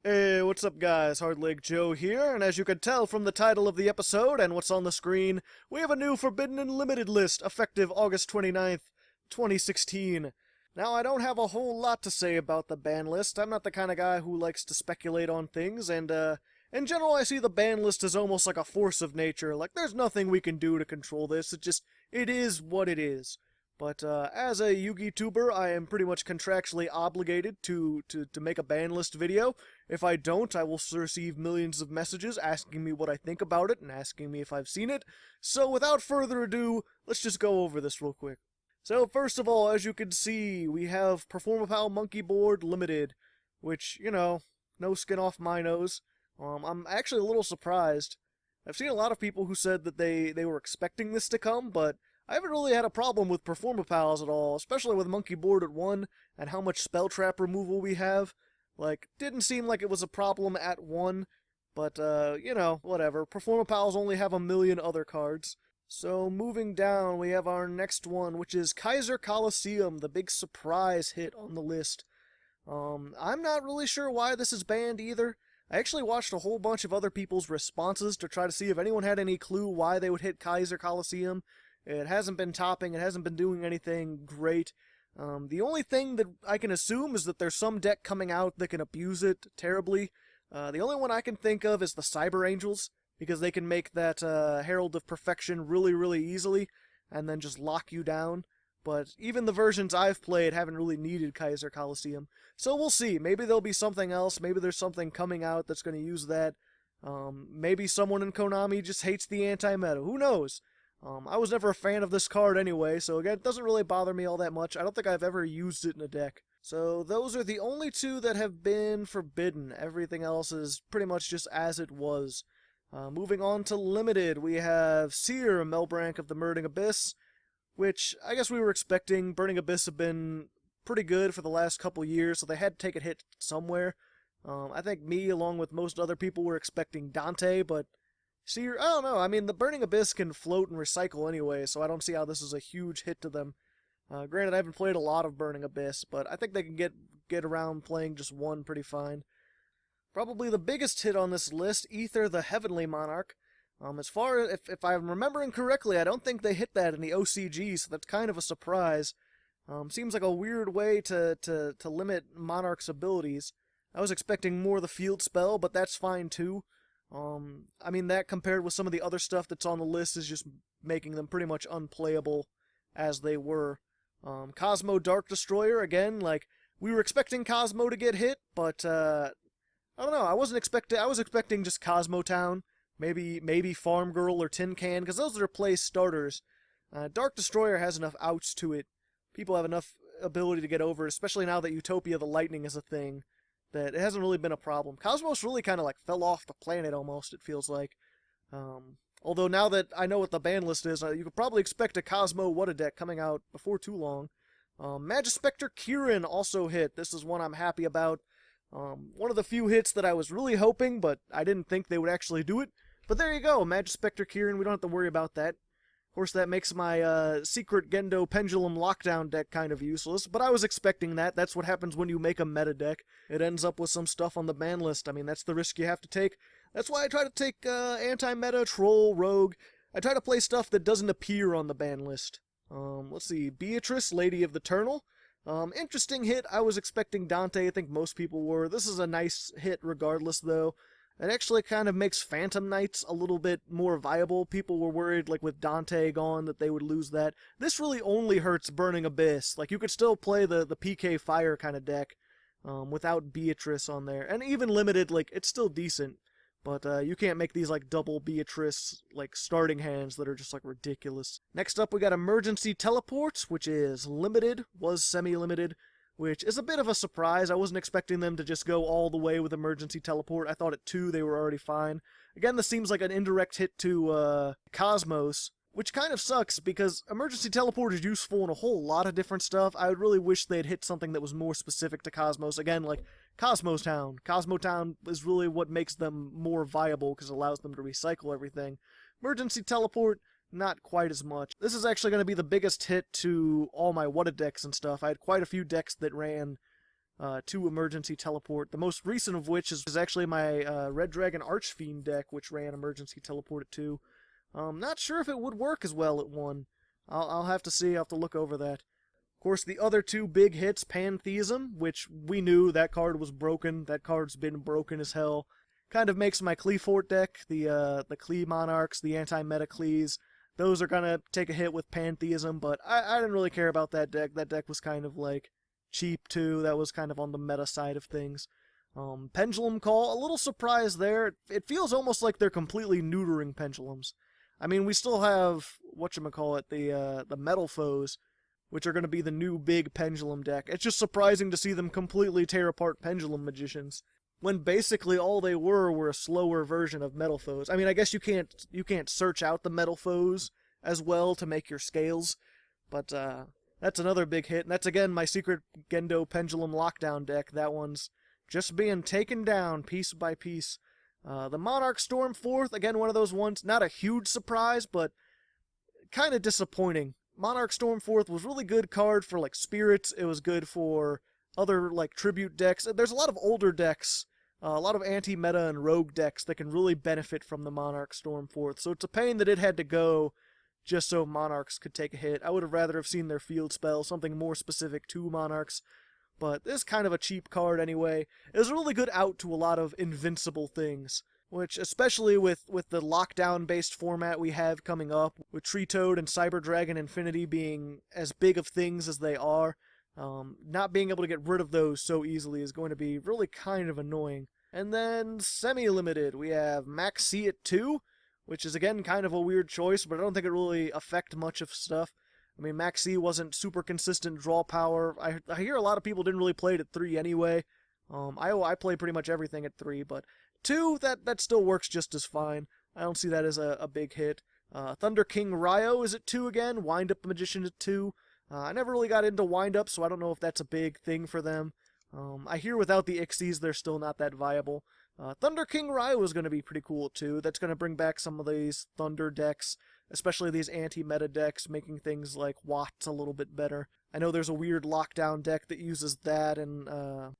Hey, what's up guys? Hardleg Joe here, and as you can tell from the title of the episode and what's on the screen, we have a new Forbidden and Limited list effective August 29th, 2016. Now, I don't have a whole lot to say about the ban list. I'm not the kind of guy who likes to speculate on things, and in general I see the ban list as almost like a force of nature. Like, there's nothing we can do to control this, it is what it is. But as a Yugi tuber, I am pretty much contractually obligated to make a ban list video. If I don't, I will receive millions of messages asking me what I think about it and asking me if I've seen it. So without further ado, let's just go over this real quick. So first of all, as you can see, we have Performapal Monkey Board Limited, which, you know, no skin off my nose. I'm actually a little surprised. I've seen a lot of people who said that they were expecting this to come, but I haven't really had a problem with Performapals at all, especially with Monkey Board at 1 and how much spell trap removal we have. Like, didn't seem like it was a problem at 1, but, you know, whatever. Performapals only have a million other cards. So, moving down, we have our next one, which is Kaiser Coliseum, the big surprise hit on the list. I'm not really sure why this is banned either. I actually watched a whole bunch of other people's responses to try to see if anyone had any clue why they would hit Kaiser Coliseum. It hasn't been topping, it hasn't been doing anything great. The only thing that I can assume is that there's some deck coming out that can abuse it terribly. The only one I can think of is the Cyber Angels, because they can make that Herald of Perfection really, really easily, and then just lock you down. But even the versions I've played haven't really needed Kaiser Coliseum. So we'll see. Maybe there'll be something else. Maybe there's something coming out that's going to use that. Maybe someone in Konami just hates the anti-meta. Who knows? I was never a fan of this card anyway, so again, it doesn't really bother me all that much. I don't think I've ever used it in a deck. So those are the only two that have been forbidden. Everything else is pretty much just as it was. Moving on to Limited, we have Seer, Melbrank of the Murdering Abyss, which I guess we were expecting. Burning Abyss have been pretty good for the last couple years, so they had to take a hit somewhere. I think me, along with most other people, were expecting Dante, but Seer, I don't know. I mean, the Burning Abyss can float and recycle anyway, so I don't see how this is a huge hit to them. Granted, I haven't played a lot of Burning Abyss, but I think they can get around playing just one pretty fine. Probably the biggest hit on this list, Ether the Heavenly Monarch. As far as, if I'm remembering correctly, I don't think they hit that in the OCG, so that's kind of a surprise. Seems like a weird way to limit Monarch's abilities. I was expecting more of the field spell, but that's fine too. I mean, that compared with some of the other stuff that's on the list is just making them pretty much unplayable as they were. Cosmo Dark Destroyer, again, like, we were expecting Cosmo to get hit, but, I don't know, I was expecting just Cosmo Town, maybe Farm Girl or Tin Can, because those are play starters. Dark Destroyer has enough outs to it. People have enough ability to get over it, especially now that Utopia the Lightning is a thing, that it hasn't really been a problem. Cosmos really kind of like fell off the planet almost, it feels like. Although now that I know what the ban list is, you could probably expect a Cosmo What-A deck coming out before too long. Magispector Kieran also hit. This is one I'm happy about. One of the few hits that I was really hoping, but I didn't think they would actually do it. But there you go, Magispector Kieran, we don't have to worry about that. Of course, that makes my Secret Gendo Pendulum Lockdown deck kind of useless, but I was expecting that. That's what happens when you make a meta deck. It ends up with some stuff on the ban list. I mean, that's the risk you have to take. That's why I try to take anti-meta, Troll, Rogue. I try to play stuff that doesn't appear on the ban list. Let's see, Beatrice, Lady of the Eternal. Interesting hit. I was expecting Dante. I think most people were. This is a nice hit regardless, though. It actually kind of makes Phantom Knights a little bit more viable. People were worried, like, with Dante gone, that they would lose that. This really only hurts Burning Abyss. Like, you could still play the PK Fire kind of deck without Beatrice on there. And even Limited, like, it's still decent. But you can't make these, like, double Beatrice, like, starting hands that are just, like, ridiculous. Next up, we got Emergency Teleports, which is limited, was semi-limited, which is a bit of a surprise. I wasn't expecting them to just go all the way with Emergency Teleport. I thought at 2 they were already fine. Again, this seems like an indirect hit to Cosmos, which kind of sucks because Emergency Teleport is useful in a whole lot of different stuff. I would really wish they'd hit something that was more specific to Cosmos. Again, like Cosmos Town. Cosmo Town is really what makes them more viable because it allows them to recycle everything. Emergency Teleport, not quite as much. This is actually going to be the biggest hit to all my What-A decks and stuff. I had quite a few decks that ran 2 emergency teleport. The most recent of which is actually my Red Dragon Archfiend deck, which ran emergency teleport at 2. Not sure if it would work as well at 1. I'll have to see. I'll have to look over that. Of course, the other 2 big hits, Pantheism, which we knew that card was broken. That card's been broken as hell. Kind of makes my Cleefort deck, the Clee Monarchs, the anti-meta Clees. Those are gonna take a hit with Pantheism, but I didn't really care about that deck. That deck was kind of like cheap too. That was kind of on the meta side of things. Pendulum Call, a little surprise there. It feels almost like they're completely neutering pendulums. I mean, we still have whatchamacallit, the Metal Foes, which are going to be the new big Pendulum deck. It's just surprising to see them completely tear apart Pendulum Magicians, when basically all they were a slower version of Metal Foes. I mean, I guess you can't search out the Metal Foes as well to make your scales, but that's another big hit, and that's again my secret Gendo Pendulum Lockdown deck. That one's just being taken down piece by piece. The Monarch Stormforth, again one of those ones, not a huge surprise, but kind of disappointing. Monarch Stormforth was really good card for like spirits. It was good for other like tribute decks. There's a lot of older decks, a lot of anti-meta and rogue decks that can really benefit from the Monarch Stormforth. So it's a pain that it had to go just so Monarchs could take a hit. I would have rather have seen their field spell, something more specific to Monarchs. But this is kind of a cheap card anyway. It was a really good out to a lot of invincible things, which, especially with the lockdown-based format we have coming up, with Tree Toad and Cyber Dragon Infinity being as big of things as they are, not being able to get rid of those so easily is going to be really kind of annoying. And then, semi-limited, we have Max C at 2, which is again kind of a weird choice, but I don't think it really affects much of stuff. I mean, Max C wasn't super consistent draw power. I hear a lot of people didn't really play it at 3 anyway. I play pretty much everything at 3, but 2, that still works just as fine. I don't see that as a big hit. Thunder King Ryo is at 2 again. Wind Up Magician at 2. I never really got into Wind Up, so I don't know if that's a big thing for them. I hear without the Ixies, they're still not that viable. Thunder King Ryo is going to be pretty cool too. That's going to bring back some of these Thunder decks, especially these anti-meta decks, making things like Watts a little bit better. I know there's a weird lockdown deck that uses that, and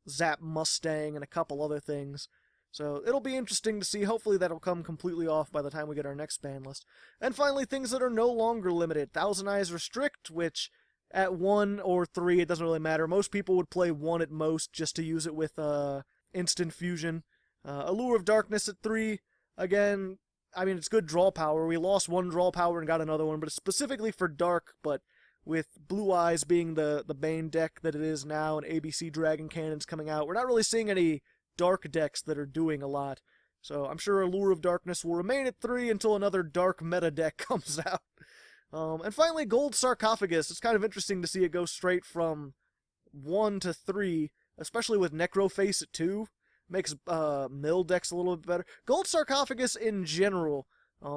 Zap Mustang, and a couple other things. So it'll be interesting to see. Hopefully that'll come completely off by the time we get our next ban list. And finally, things that are no longer limited. Thousand Eyes Restrict, which at 1 or 3, it doesn't really matter. Most people would play 1 at most just to use it with Instant Fusion. Allure of Darkness at 3, again, I mean, it's good draw power. We lost 1 draw power and got another one, but it's specifically for Dark, but with Blue Eyes being the Bane deck that it is now, and ABC Dragon Cannons coming out, we're not really seeing any Dark decks that are doing a lot. So I'm sure Allure of Darkness will remain at 3 until another Dark meta deck comes out. And finally, Gold Sarcophagus. It's kind of interesting to see it go straight from 1 to 3, especially with Necroface at 2. Makes mill decks a little bit better. Gold Sarcophagus in general,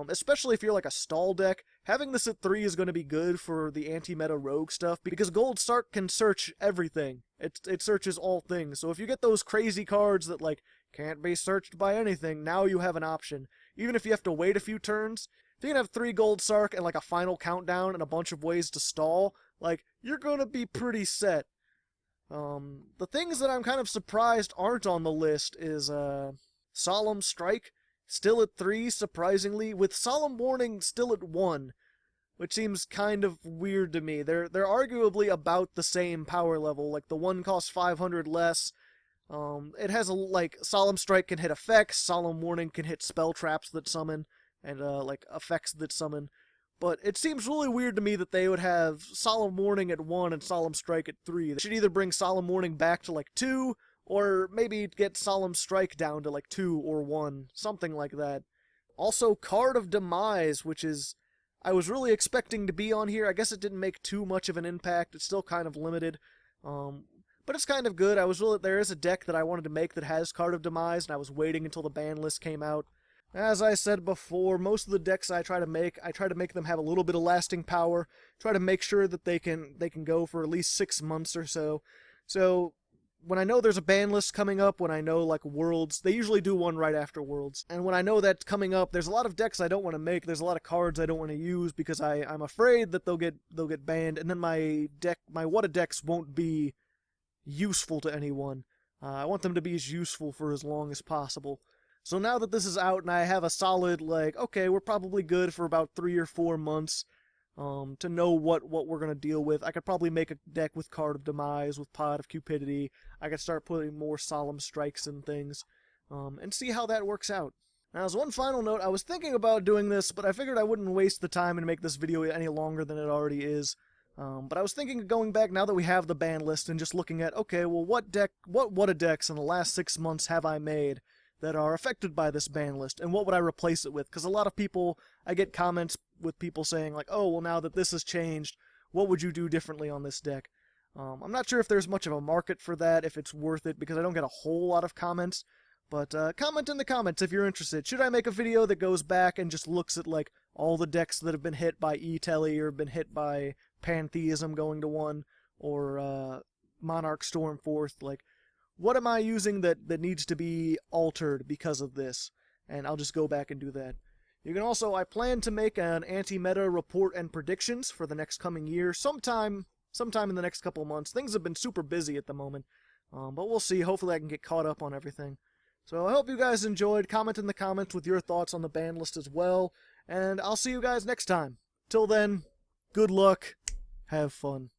especially if you're like a stall deck, having this at 3 is going to be good for the anti-meta rogue stuff, because Gold Sarc can search everything. It searches all things. So if you get those crazy cards that like can't be searched by anything, now you have an option. Even if you have to wait a few turns, if you can have 3 Gold Sarc and like a final countdown and a bunch of ways to stall, like, you're going to be pretty set. The things that I'm kind of surprised aren't on the list is Solemn Strike, still at 3, surprisingly, with Solemn Warning still at 1, which seems kind of weird to me. They're arguably about the same power level. Like, the one costs 500 less. It has like, Solemn Strike can hit effects, Solemn Warning can hit spell traps that summon, and like effects that summon. But it seems really weird to me that they would have Solemn Warning at 1 and Solemn Strike at 3. They should either bring Solemn Warning back to like 2, or maybe get Solemn Strike down to like 2 or 1, something like that. Also, Card of Demise, which is, I was really expecting to be on here. I guess it didn't make too much of an impact. It's still kind of limited. But it's kind of good. There is a deck that I wanted to make that has Card of Demise, and I was waiting until the ban list came out. As I said before, most of the decks I try to make them have a little bit of lasting power. Try to make sure that they can go for at least 6 months or so. So when I know there's a ban list coming up, when I know like Worlds, they usually do one right after Worlds. And when I know that's coming up, there's a lot of decks I don't want to make. There's a lot of cards I don't want to use because I'm afraid that they'll get banned, and then my Wada decks won't be useful to anyone. I want them to be as useful for as long as possible. So now that this is out and I have a solid, like, okay, we're probably good for about 3 or 4 months to know what we're going to deal with. I could probably make a deck with Card of Demise, with Pod of Cupidity. I could start putting more Solemn Strikes and things, and see how that works out. Now, as one final note, I was thinking about doing this, but I figured I wouldn't waste the time and make this video any longer than it already is. But I was thinking of going back now that we have the ban list and just looking at, okay, well, what decks in the last 6 months have I made that are affected by this ban list, and what would I replace it with? Because a lot of people, I get comments with people saying like, oh, well, now that this has changed, what would you do differently on this deck? I'm not sure if there's much of a market for that, if it's worth it, because I don't get a whole lot of comments, but comment in the comments if you're interested. Should I make a video that goes back and just looks at like all the decks that have been hit by E-Telly or been hit by Pantheism going to 1, or Monarch Stormforth, like, what am I using that needs to be altered because of this? And I'll just go back and do that. You can also, I plan to make an anti-meta report and predictions for the next coming year, sometime in the next couple of months. Things have been super busy at the moment, but we'll see. Hopefully I can get caught up on everything. So I hope you guys enjoyed. Comment in the comments with your thoughts on the ban list as well, and I'll see you guys next time. Till then, good luck, have fun.